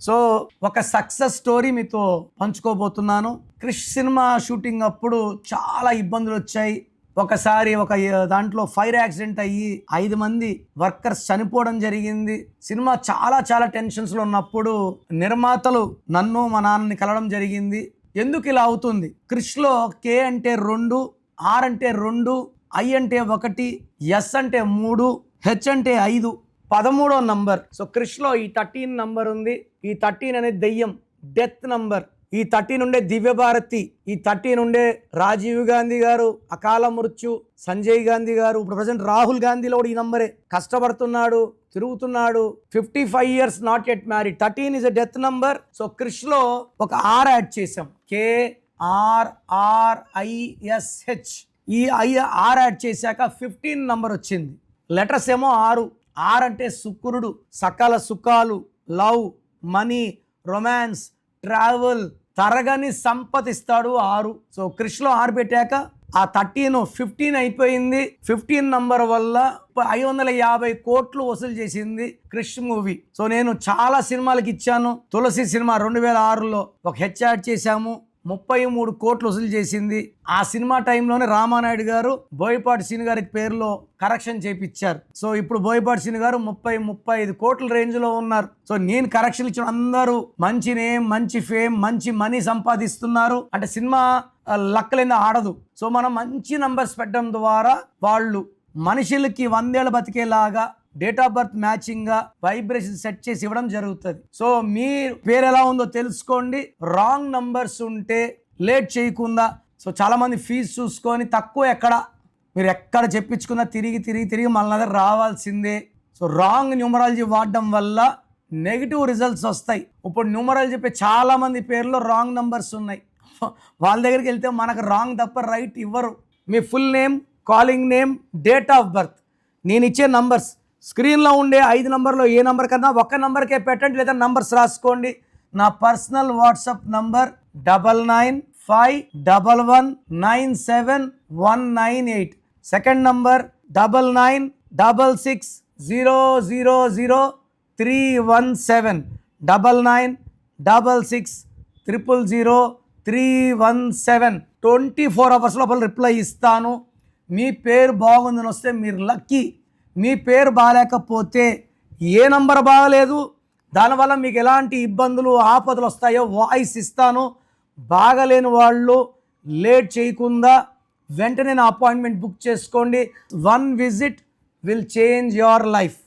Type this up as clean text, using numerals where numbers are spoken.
So ఒక success story మీతో పంచుకోబోతున్నాను. Krish cinema shooting అప్పుడు చాలా ఇబ్బందులు వచ్చాయి. ఒకసారి ఒక దాంట్లో ఫైర్ యాక్సిడెంట్ అయ్యి 5 మంది వర్కర్స్ చనిపోవడం జరిగింది. సినిమా చాలా టెన్షన్స్లో ఉన్నప్పుడు నిర్మాతలు నన్ను మా నాన్నని కలవడం జరిగింది. ఎందుకు ఇలా అవుతుంది? క్రిష్లో కే అంటే 2, ఆర్ అంటే 2, ఐ అంటే 1, ఎస్ అంటే 3, హెచ్ అంటే 5, 13వ నంబర్. సో క్రిష్లో ఈ 13 నంబర్ ఉంది. ఈ 13 అనేది దెయ్యం, డెత్ నంబర్. ఈ 13 ఉండే దివ్యభారతి, ఈ 13 ఉండే రాజీవ్ గాంధీ గారు, అకాల మృత్యు, సంజయ్ గాంధీ గారు, ఇప్పుడు ప్రజెంట్ రాహుల్ గాంధీలో కూడా ఈ నంబరే. కష్టపడుతున్నాడు, తిరుగుతున్నాడు, 55 years not yet married. 13 is a death number. So క్రిష్లో ఒక ఆర్ యాడ్ చేసాం, KRRISH. ఈ ఆర్ యాడ్ చేశాక 15 నంబర్ వచ్చింది. లెటర్స్ ఏమో 6. ఆర్ అంటే శుక్రుడు, సకల సుఖాలు, లవ్, మనీ, రొమాన్స్, ట్రావెల్, తరగని సంపతిస్తాడు 6. సో క్రిష్లో 6 పెట్టాక ఆ 13 15 అయిపోయింది. 15 నంబర్ వల్ల 550 కోట్లు వసూలు చేసింది క్రిష్ మూవీ. సో నేను చాలా సినిమాలకు ఇచ్చాను. తులసి సినిమా 2006లో ఒక హెచ్ యాడ్ చేశాము, 33 కోట్లు వసూలు చేసింది. ఆ సినిమా టైంలోనే రామానాయుడు గారు బోయపాటి సీన్ గారికి పేరులో కరెక్షన్ చేయించారు. సో ఇప్పుడు బోయపాటి సీన్ గారు 30-35 కోట్ల రేంజ్ లో ఉన్నారు. సో నేను కరెక్షన్ ఇచ్చిన అందరూ మంచి నేమ్, మంచి ఫేమ్, మంచి మనీ సంపాదిస్తున్నారు. అంటే సినిమా లక్కలేంది ఆడదు. సో మనం మంచి నంబర్స్ పెట్టడం ద్వారా వాళ్ళు మనుషులకి 100 ఏళ్ళు బతికేలాగా డేట్ ఆఫ్ బర్త్ మ్యాచింగ్ గా వైబ్రేషన్ సెట్ చేసి ఇవ్వడం జరుగుతుంది. సో మీ పేరు ఎలా ఉందో తెలుసుకోండి. రాంగ్ నంబర్స్ ఉంటే లేట్ చేయకుండా, సో చాలా మంది ఫీజు చూసుకొని తక్కువ మీరు ఎక్కడ చెప్పించుకున్నా తిరిగి మన దగ్గర రావాల్సిందే. సో రాంగ్ న్యూమరాలజీ వాడడం వల్ల నెగిటివ్ రిజల్ట్స్ వస్తాయి. ఇప్పుడు న్యూమరాలజీ చెప్పే చాలా మంది పేర్లో రాంగ్ నంబర్స్ ఉన్నాయి. వాళ్ళ దగ్గరికి వెళ్తే మనకు రాంగ్ తప్ప రైట్ ఇవ్వరు. మీ full name, calling name, date of birth, నేను ఇచ్చే నంబర్స్, స్క్రీన్లో ఉండే 5 నంబర్లో ఏ నంబర్ కన్నా 1 నంబర్కే పెట్టండి, లేదా నంబర్స్ రాసుకోండి. నా personal WhatsApp number 9951197198. Second number 9966000317. 9966000317. 24 hours లోపల రిప్లై ఇస్తాను. మీ పేరు బాగుందని వస్తే మీరు లక్కీ. మీ పేరు బాగాలేకపోతే, ఏ నంబర్ బాగలేదు, దానివల్ల మీకు ఎలాంటి ఇబ్బందులు ఆపదలు వస్తాయో వాయిస్ ఇస్తాను. బాగలేని వాళ్ళు లేట్ చేయకుండా వెంటనే నా అపాయింట్మెంట్ బుక్ చేసుకోండి. 1 visit will change your life.